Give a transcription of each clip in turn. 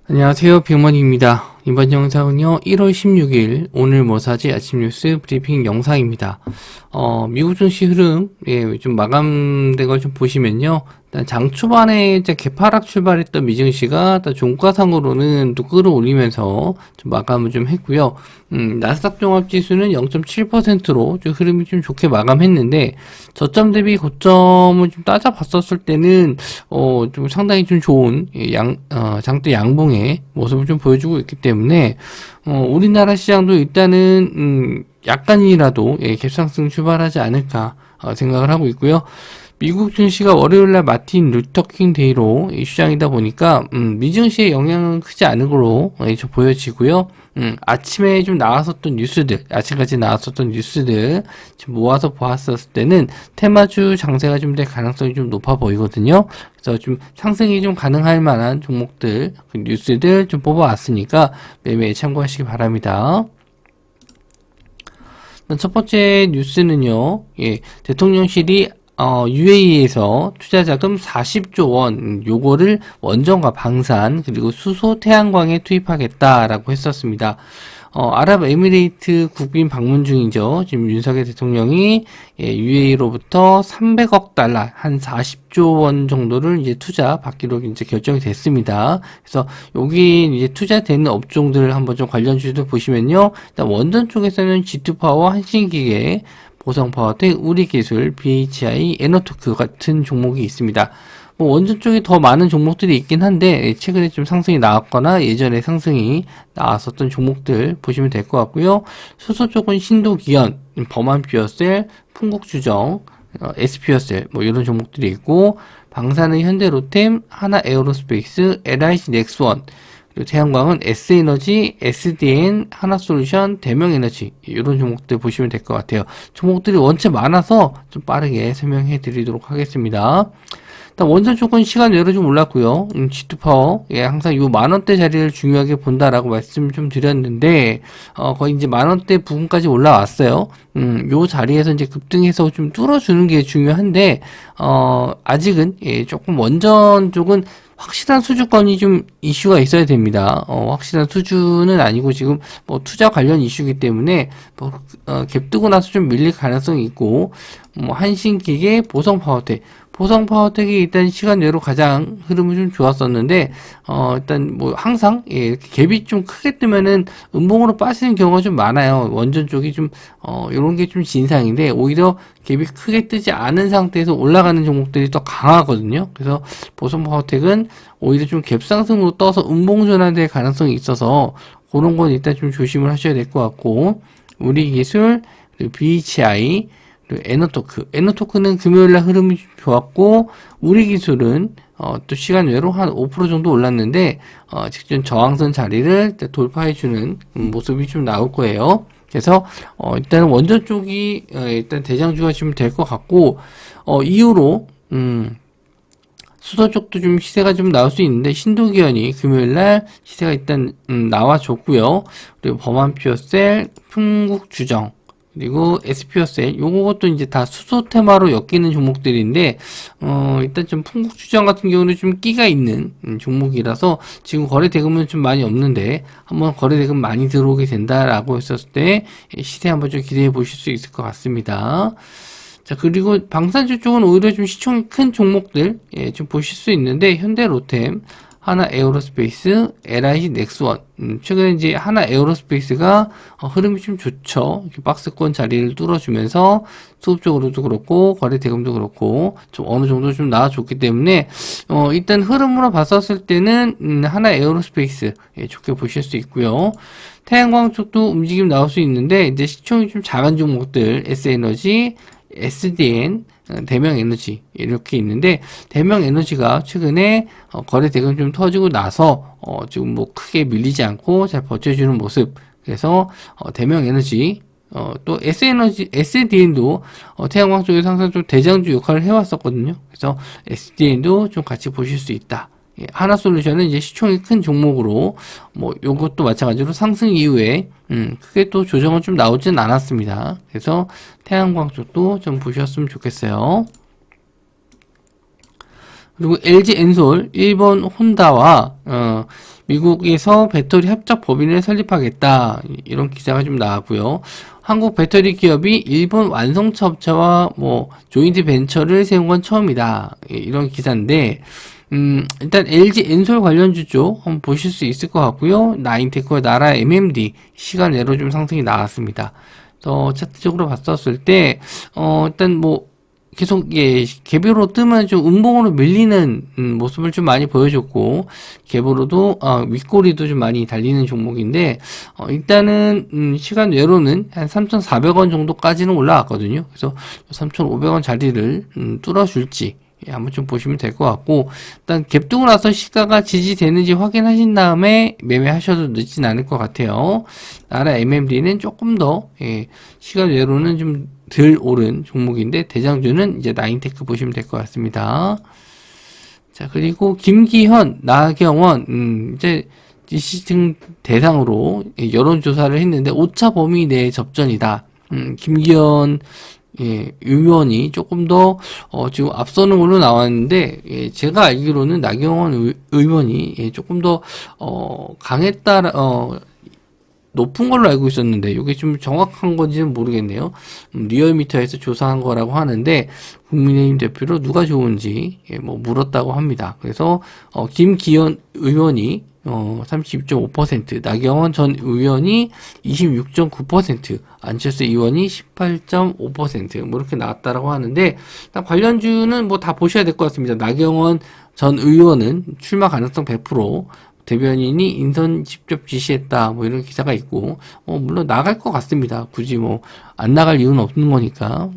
안녕하세요. 빅머니입니다. 이번 영상은요, 1월 16일 오늘 뭐 사지 아침 뉴스 브리핑 영상입니다. 미국 증시 흐름, 좀 마감된 걸 좀 보시면요. 일단 장 초반에 이제 개파락 출발했던 미증시가 일단 종가상으로는 또 끌어올리면서 좀 마감을 좀 했고요. 나스닥 종합지수는 0.7%로 좀 흐름이 좀 좋게 마감했는데, 저점 대비 고점을 좀 따져봤었을 때는, 좀 상당히 좀 좋은, 장대 양봉의 모습을 좀 보여주고 있기 때문에, 우리나라 시장도 일단은, 약간이라도, 갭상승 출발하지 않을까, 생각을 하고 있고요. 미국 증시가 월요일날 마틴 루터킹 데이로 휴장이다 보니까 미증시의 영향은 크지 않은 걸로 좀 보여지고요. 아침에 좀 나왔었던 뉴스들, 아침까지 나왔었던 뉴스들 좀 모아서 보았었을 때는 테마주 장세가 좀 될 가능성이 좀 높아 보이거든요. 그래서 좀 상승이 좀 가능할 만한 종목들, 그 뉴스들 좀 뽑아왔으니까 매매에 참고하시기 바랍니다. 첫 번째 뉴스는요, 대통령실이 UAE에서 투자자금 40조 원, 요거를 원전과 방산, 그리고 수소 태양광에 투입하겠다라고 했었습니다. 아랍에미레이트 국빈 방문 중이죠. 지금 윤석열 대통령이 UAE로부터 300억 달러, 한 40조 원 정도를 이제 투자 받기로 이제 결정이 됐습니다. 그래서 여기 이제 투자되는 업종들을 한번 좀 관련 주도 보시면요. 일단 원전 쪽에서는 G2파워, 한신기계, 보성파워텍, 우리기술, BHI, 에너토크 같은 종목이 있습니다. 뭐 원전 쪽에 더 많은 종목들이 있긴 한데 최근에 좀 상승이 나왔거나 예전에 상승이 나왔었던 종목들 보시면 될 것 같고요. 수소 쪽은 신도기현, 범한퓨어셀, 풍국주정, SP어셀 뭐 이런 종목들이 있고, 방사는 현대로템, 하나에어로스페이스, LIC 넥스원, 그리고 태양광은 S에너지, SDN, 하나솔루션, 대명에너지 이런 종목들 보시면 될 것 같아요. 종목들이 원체 많아서 좀 빠르게 설명해 드리도록 하겠습니다. 일단 원전 쪽은 시간 외로 좀 올랐고요. G2파워, 항상 요 만원대 자리를 중요하게 본다라고 말씀 좀 드렸는데, 거의 이제 만원대 부근까지 올라왔어요. 요 자리에서 이제 급등해서 좀 뚫어주는 게 중요한데, 아직은, 조금 원전 쪽은 확실한 수주권이 좀 이슈가 있어야 됩니다. 확실한 수주는 아니고 지금 뭐 투자 관련 이슈이기 때문에 갭 뜨고 나서 좀 밀릴 가능성이 있고, 뭐 한신기계, 보성파워텍이 일단 시간 외로 가장 흐름이 좀 좋았었는데, 일단 뭐 항상, 갭이 좀 크게 뜨면은 음봉으로 빠지는 경우가 좀 많아요. 원전 쪽이 좀, 요런 게 좀 진상인데, 오히려 갭이 크게 뜨지 않은 상태에서 올라가는 종목들이 더 강하거든요. 그래서 보성파워텍은 오히려 좀 갭 상승으로 떠서 음봉 전환될 가능성이 있어서, 그런 건 일단 좀 조심을 하셔야 될 것 같고, 우리기술, 그리고 BHI, 그리고 에너토크는 금요일날 흐름이 좋았고, 우리기술은 또 시간 외로 한 5% 정도 올랐는데, 직전 저항선 자리를 돌파해주는 모습이 좀 나올 거예요. 그래서 일단 원전 쪽이 일단 대장주가 좀 될 것 같고, 이후로 수소 쪽도 좀 시세가 좀 나올 수 있는데, 신도기현이 금요일날 시세가 일단 나와줬고요. 그리고 범한퓨어셀, 풍국주정, 그리고 SP어셀, 요것도 이제 다 수소 테마로 엮이는 종목들인데, 일단 좀 풍국주정 같은 경우는 좀 끼가 있는 종목이라서 지금 거래 대금은 좀 많이 없는데, 한번 거래 대금 많이 들어오게 된다라고 했었을 때 시세 한번 좀 기대해 보실 수 있을 것 같습니다. 자, 그리고 방산주 쪽은 오히려 좀 시총이 큰 종목들, 좀 보실 수 있는데, 현대로템, 하나에어로스페이스, LIC 넥스원. 최근에 이제 하나에어로스페이스가 흐름이 좀 좋죠. 이렇게 박스권 자리를 뚫어주면서 수급적으로도 그렇고 거래 대금도 그렇고 좀 어느 정도 좀 나와줬기 때문에 일단 흐름으로 봤었을 때는 하나에어로스페이스 좋게 보실 수 있고요. 태양광 쪽도 움직임 나올 수 있는데 이제 시총이 좀 작은 종목들 S에너지, SDN, 대명에너지 이렇게 있는데, 대명에너지가 최근에 거래 대금 좀 터지고 나서 지금 뭐 크게 밀리지 않고 잘 버텨주는 모습. 그래서 대명에너지, 또 SDN도 태양광 쪽에서 항상 좀 대장주 역할을 해왔었거든요. 그래서 SDN도 좀 같이 보실 수 있다. 하나솔루션은 이제 시총이 큰 종목으로, 뭐, 요것도 마찬가지로 상승 이후에, 크게 또 조정은 좀 나오진 않았습니다. 그래서 태양광 쪽도 좀 보셨으면 좋겠어요. 그리고 LG 엔솔, 일본 혼다와, 미국에서 배터리 합작 법인을 설립하겠다. 이런 기사가 좀 나왔고요. 한국 배터리 기업이 일본 완성차 업체와 뭐 조인트 벤처를 세운 건 처음이다. 이런 기사인데 일단 LG 엔솔 관련주 쪽 한번 보실 수 있을 것 같고요. 나인테크와 나라 MMD 시간 내로 좀 상승이 나왔습니다. 차트적으로 봤었을 때 일단 뭐 계속 개별로 뜨면 좀 음봉으로 밀리는 모습을 좀 많이 보여줬고, 개별로도 윗꼬리도 좀 많이 달리는 종목인데 일단은 시간 외로는 한 3,400원 정도까지는 올라왔거든요. 그래서 3,500원 자리를 뚫어줄지 한번 좀 보시면 될 것 같고, 일단 갭 두고 나서 시가가 지지되는지 확인하신 다음에 매매하셔도 늦진 않을 것 같아요. 나라 MMD는 조금 더 시간 외로는 좀 덜 오른 종목인데, 대장주는 이제 나인테크 보시면 될 것 같습니다. 자, 그리고 김기현, 나경원 이제 지시등 대상으로 여론조사를 했는데 오차 범위 내 접전이다. 김기현 의원이 조금 더 지금 앞서는 걸로 나왔는데, 제가 알기로는 나경원 의원이 조금 더 강했다, 높은 걸로 알고 있었는데 이게 좀 정확한 건지는 모르겠네요. 리얼미터에서 조사한 거라고 하는데, 국민의힘 대표로 누가 좋은지 뭐 물었다고 합니다. 그래서 김기현 의원이 32.5%, 나경원 전 의원이 26.9%, 안철수 의원이 18.5%, 뭐 이렇게 나왔다라고 하는데, 일단 관련주는 뭐 다 보셔야 될 것 같습니다. 나경원 전 의원은 출마 가능성 100%, 대변인이 인선 직접 지시했다, 뭐 이런 기사가 있고, 물론 나갈 것 같습니다. 굳이 뭐 안 나갈 이유는 없는 거니까.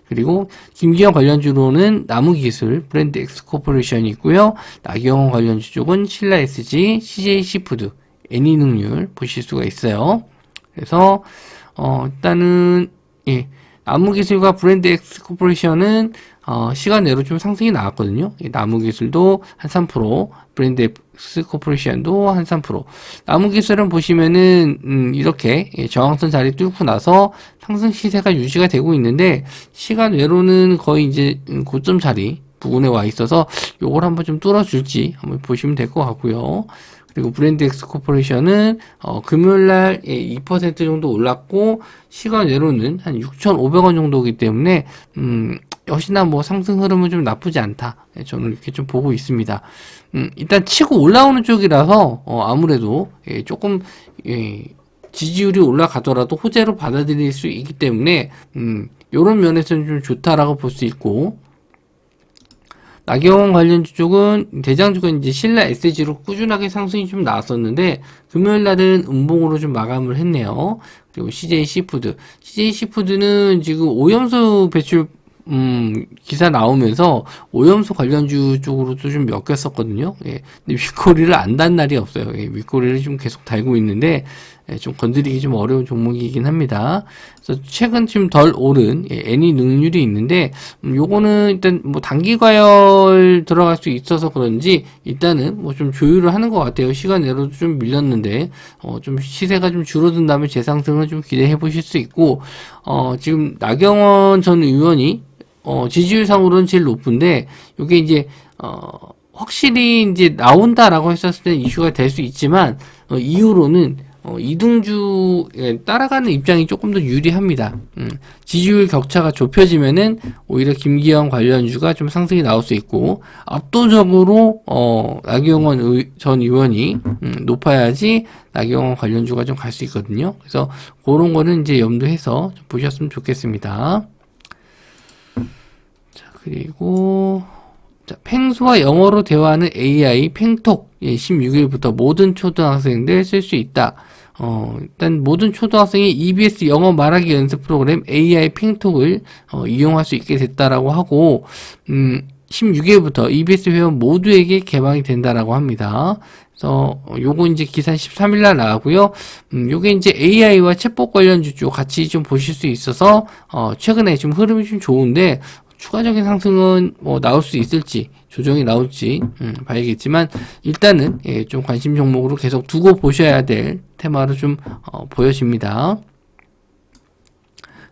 그리고 김기현 관련주로는 나무기술, 브랜드 엑스코퍼레이션이 있고요. 나경원 관련주 쪽은 신라 SG, CJ 시푸드, 애니능률 보실 수가 있어요. 그래서 일단은 나무기술과 브랜드 엑스코퍼레이션은 시간 내로 좀 상승이 나왔거든요. 나무기술도 한 3%, 브랜드 엑스코퍼레이션도 한 3%. 나무기술은 보시면은 이렇게 저항선 자리 뚫고 나서 상승 시세가 유지가 되고 있는데, 시간 외로는 거의 이제 고점 자리 부근에 와 있어서 요걸 한번 좀 뚫어줄지 한번 보시면 될 것 같고요. 그리고 브랜드 엑스코퍼레이션은 금요일날 2% 정도 올랐고, 시간 외로는 한 6,500원 정도이기 때문에 역시나 뭐 상승 흐름은 좀 나쁘지 않다, 저는 이렇게 좀 보고 있습니다. 일단 치고 올라오는 쪽이라서 아무래도 조금 지지율이 올라가더라도 호재로 받아들일 수 있기 때문에 요런 면에서는 좀 좋다라고 볼 수 있고, 나경원 관련주 쪽은 대장주가 이제 신라 SG로 꾸준하게 상승이 좀 나왔었는데, 금요일 날은 음봉으로 좀 마감을 했네요. 그리고 CJ 시푸드, CJ 시푸드는 지금 오염수 배출 기사 나오면서 오염수 관련주 쪽으로도 좀 엮였었거든요. 근데 윗꼬리를 안 단 날이 없어요. 윗꼬리를 좀 계속 달고 있는데, 좀 건드리기 좀 어려운 종목이긴 합니다. 그래서 최근 좀 덜 오른 애니 능률이 있는데, 요거는 일단 뭐 단기 과열 들어갈 수 있어서 그런지 일단은 뭐 좀 조율을 하는 것 같아요. 시간 내로도 좀 밀렸는데 좀 시세가 좀 줄어든 다음에 재상승을 좀 기대해 보실 수 있고, 지금 나경원 전 의원이 지지율상으로는 제일 높은데, 요게 이제 확실히 이제 나온다라고 했었을 때 이슈가 될 수 있지만, 이후로는 이등주에 따라가는 입장이 조금 더 유리합니다. 지지율 격차가 좁혀지면은 오히려 김기현 관련주가 좀 상승이 나올 수 있고, 압도적으로 나경원 전 의원이 높아야지 나경원 관련주가 좀 갈 수 있거든요. 그래서 그런 거는 이제 염두해서 좀 보셨으면 좋겠습니다. 자, 그리고 팽수와 영어로 대화하는 AI 팽톡, 16일부터 모든 초등학생들 쓸 수 있다. 일단 모든 초등학생이 EBS 영어 말하기 연습 프로그램 AI 팽톡을 이용할 수 있게 됐다라고 하고, 16일부터 EBS 회원 모두에게 개방이 된다라고 합니다. 그래서 요거 이제 기사 13일날 나왔고요. 요게 이제 AI와 챗봇 관련주 쪽 같이 좀 보실 수 있어서 최근에 좀 흐름이 좀 좋은데, 추가적인 상승은 뭐 나올 수 있을지, 조정이 나올지 봐야겠지만, 일단은 좀 관심 종목으로 계속 두고 보셔야 될 테마로 좀 보여집니다.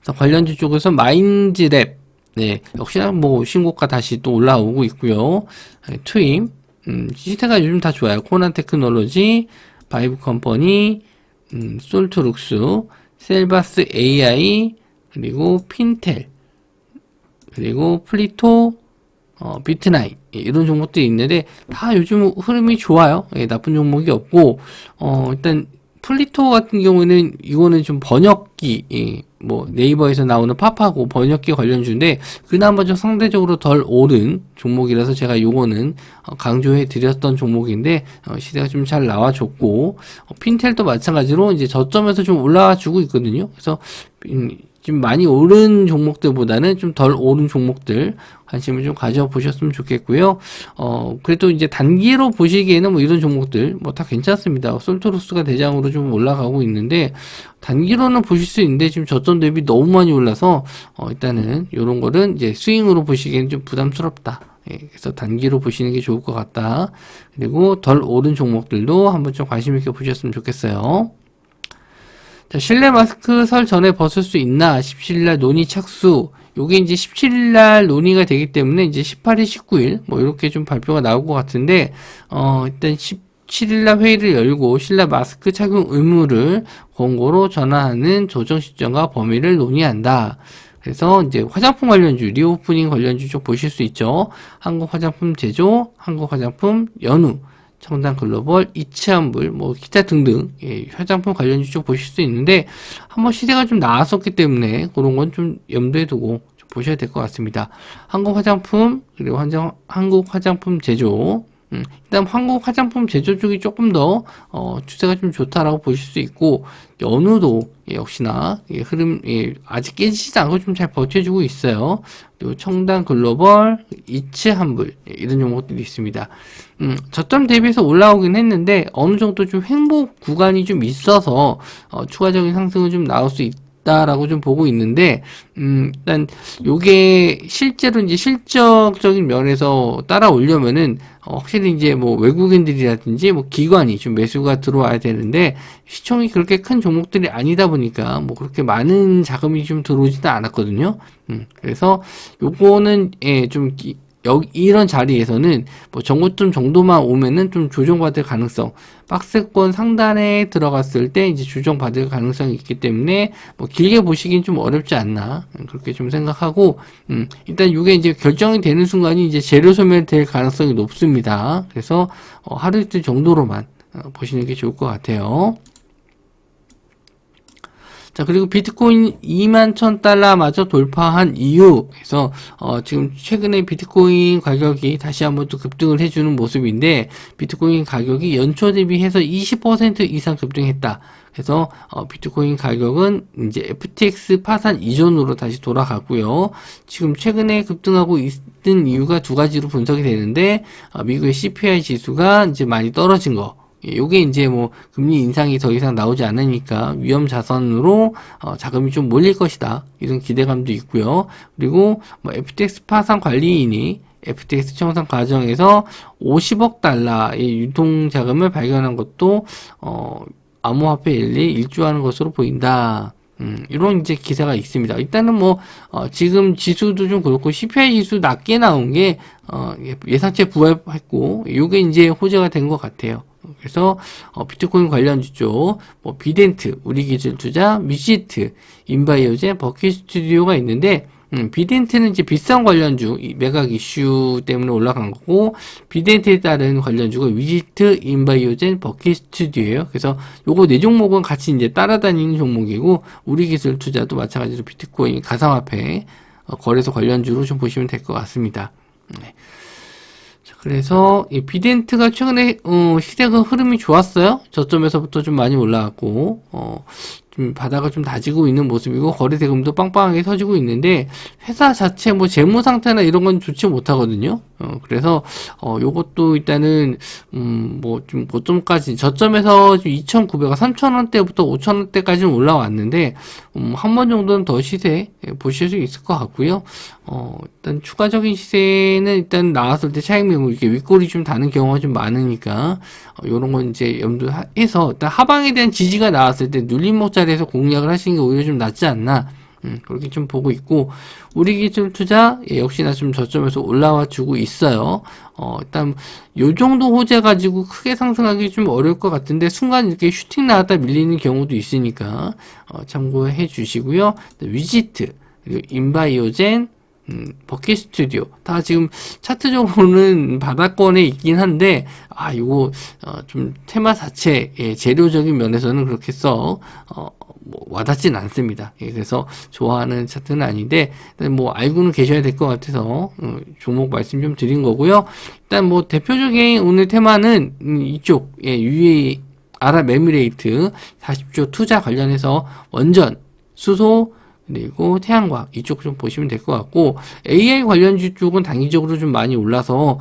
그래서 관련주 쪽에서 마인즈랩, 역시나 뭐 신고가 다시 또 올라오고 있고요. 트임, 시세가 요즘 다 좋아요. 코난 테크놀로지, 바이브 컴퍼니, 솔트룩스, 셀바스 AI, 그리고 핀텔, 그리고 플리토, 비트나인, 이런 종목들이 있는데, 다 요즘 흐름이 좋아요. 예, 나쁜 종목이 없고, 일단, 플리토 같은 경우에는, 이거는 좀 번역기, 예, 뭐, 네이버에서 나오는 팝하고 번역기 관련주인데, 그나마 좀 상대적으로 덜 오른 종목이라서 제가 요거는 강조해 드렸던 종목인데, 시세가 좀 잘 나와줬고, 핀텔도 마찬가지로 이제 저점에서 좀 올라와 주고 있거든요. 그래서, 좀 많이 오른 종목들보다는 좀 덜 오른 종목들 관심을 좀 가져보셨으면 좋겠고요. 그래도 이제 단기로 보시기에는 뭐 이런 종목들 뭐 다 괜찮습니다. 솔토로스가 대장으로 좀 올라가고 있는데 단기로는 보실 수 있는데 지금 저점 대비 너무 많이 올라서 일단은 이런 거는 이제 스윙으로 보시기에는 좀 부담스럽다. 예, 그래서 단기로 보시는 게 좋을 것 같다. 그리고 덜 오른 종목들도 한번 좀 관심 있게 보셨으면 좋겠어요. 자, 실내 마스크 설 전에 벗을 수 있나? 17일날 논의 착수. 요게 이제 17일날 논의가 되기 때문에 이제 18일, 19일, 뭐, 이렇게 좀 발표가 나올 것 같은데, 일단 17일날 회의를 열고 실내 마스크 착용 의무를 권고로 전환하는 조정 시점과 범위를 논의한다. 그래서 이제 화장품 관련주, 리오프닝 관련주 좀 보실 수 있죠. 한국 화장품 제조, 한국 화장품 연우, 청담 글로벌, 이치환불, 뭐 기타 등등 예, 화장품 관련주 쪽 보실 수 있는데 한번 시세가 좀 나왔었기 때문에 그런 건 좀 염두에 두고 좀 보셔야 될 것 같습니다. 한국 화장품 그리고 한국 화장품 제조 일단 한국 화장품 제조 쪽이 조금 더 추세가 좀 좋다라고 보실 수 있고 연우도 역시나 흐름 아직 깨지지 않고 좀 잘 버텨주고 있어요. 그리고 청담 글로벌, 이치환불 이런 종목들이 있습니다. 저점 대비해서 올라오긴 했는데 어느 정도 좀 횡보 구간이 좀 있어서 추가적인 상승은 좀 나올 수 있다라고 좀 보고 있는데 일단 요게 실제로 이제 실적적인 면에서 따라오려면은 확실히 이제 뭐 외국인들이라든지 뭐 기관이 좀 매수가 들어와야 되는데 시총이 그렇게 큰 종목들이 아니다 보니까 뭐 그렇게 많은 자금이 좀 들어오지도 않았거든요. 그래서 요거는 좀 여기 이런 자리에서는 뭐 정고점 정도만 오면은 좀 조정받을 가능성, 박스권 상단에 들어갔을 때 이제 조정받을 가능성이 있기 때문에 뭐 길게 보시긴 좀 어렵지 않나 그렇게 좀 생각하고 일단 이게 이제 결정이 되는 순간이 이제 재료 소멸될 가능성이 높습니다. 그래서 하루 이틀 정도로만 보시는 게 좋을 것 같아요. 자, 그리고 비트코인 21,000달러마저 돌파한 이유. 그래서, 지금 최근에 비트코인 가격이 다시 한번 또 급등을 해주는 모습인데, 비트코인 가격이 연초 대비해서 20% 이상 급등했다. 그래서, 비트코인 가격은 이제 FTX 파산 이전으로 다시 돌아가고요. 지금 최근에 급등하고 있는 이유가 두 가지로 분석이 되는데, 미국의 CPI 지수가 이제 많이 떨어진 거. 요게 이제 뭐 금리 인상이 더 이상 나오지 않으니까 위험 자산으로 자금이 좀 몰릴 것이다 이런 기대감도 있고요. 그리고 뭐 FTX 파산 관리인이 FTX 청산 과정에서 50억 달러의 유통 자금을 발견한 것도 암호화폐 일리 일조하는 것으로 보인다. 이런 이제 기사가 있습니다. 일단은 뭐 지금 지수도 좀 그렇고 CPI 지수 낮게 나온 게 예상치에 부합했고 요게 이제 호재가 된 것 같아요. 그래서 비트코인 관련주 쪽, 뭐 비덴트, 우리기술투자, 미시트, 인바이오젠, 버킷스튜디오가 있는데 비덴트는 이제 비싼 관련주 매각 이슈 때문에 올라간 거고 비덴트에 따른 관련주가 위지트, 인바이오젠, 버킷스튜디오예요. 그래서 요거 네 종목은 같이 이제 따라다니는 종목이고 우리기술투자도 마찬가지로 비트코인 가상화폐 거래소 관련주로 좀 보시면 될 것 같습니다. 네. 그래서 이 비덴트가 최근에 시세가 흐름이 좋았어요. 저점에서부터 좀 많이 올라왔고 좀 바닥을 좀 다지고 있는 모습이고 거래 대금도 빵빵하게 터지고 있는데 회사 자체 뭐 재무 상태나 이런 건 좋지 못하거든요. 그래서 요것도 일단은 뭐 좀 고점까지 저점에서 2,900원, 3,000원대부터 5,000원대까지는 올라왔는데 한 번 정도는 더 시세 보실 수 있을 것 같고요. 일단 추가적인 시세는 일단 나왔을 때 차익 매물 이렇게 윗골이 좀 다는 경우가 좀 많으니까 요런 건 이제 염두해서 일단 하방에 대한 지지가 나왔을 때 눌림목 자리에서 공략을 하시는 게 오히려 좀 낫지 않나 그렇게 좀 보고 있고, 우리 기술 투자, 역시나 좀 저점에서 올라와 주고 있어요. 일단, 요 정도 호재 가지고 크게 상승하기 좀 어려울 것 같은데, 순간 이렇게 슈팅 나왔다 밀리는 경우도 있으니까, 참고해 주시고요. 위지트, 그리고 인바이오젠, 버킷 스튜디오. 다 지금 차트적으로는 바닥권에 있긴 한데, 요거, 좀 테마 자체, 재료적인 면에서는 그렇게 뭐 와닿진 않습니다. 그래서 좋아하는 차트는 아닌데, 일단 뭐 알고는 계셔야 될 것 같아서, 종목 말씀 좀 드린 거고요. 일단 뭐 대표적인 오늘 테마는, 이쪽, UAE, 아랍에미레이트 40조 투자 관련해서 원전, 수소, 그리고 태양광 이쪽 좀 보시면 될 것 같고, AI 관련주 쪽은 단기적으로 좀 많이 올라서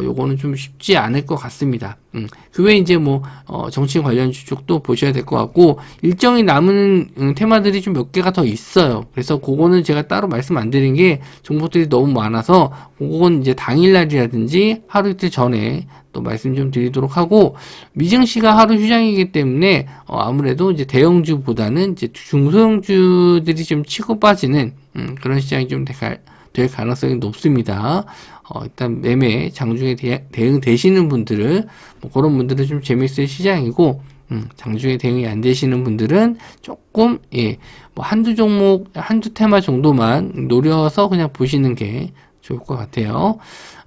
요거는 좀 쉽지 않을 것 같습니다. 그 외에 이제 뭐 정치 관련주 쪽도 보셔야 될 것 같고, 일정이 남은 테마들이 좀 몇 개가 더 있어요. 그래서 그거는 제가 따로 말씀 안 드린 게 정보들이 너무 많아서 그건 이제 당일날이라든지 하루 이틀 전에 또 말씀 좀 드리도록 하고, 미증시가 하루 휴장이기 때문에 아무래도 이제 대형주보다는 이제 중소형주들이 좀 치고 빠지는 그런 시장이 좀 될 가능성이 높습니다. 일단 매매 장중에 대응되시는 분들은 뭐 그런 분들은 좀 재밌을 시장이고, 장중에 대응이 안 되시는 분들은 조금 뭐 한두 종목 한두 테마 정도만 노려서 그냥 보시는 게 좋을 것 같아요.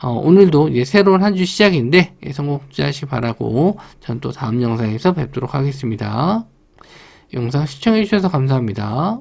오늘도 이제 새로운 한 주 시작인데 성공 투자하시기 바라고, 전 또 다음 영상에서 뵙도록 하겠습니다. 영상 시청해 주셔서 감사합니다.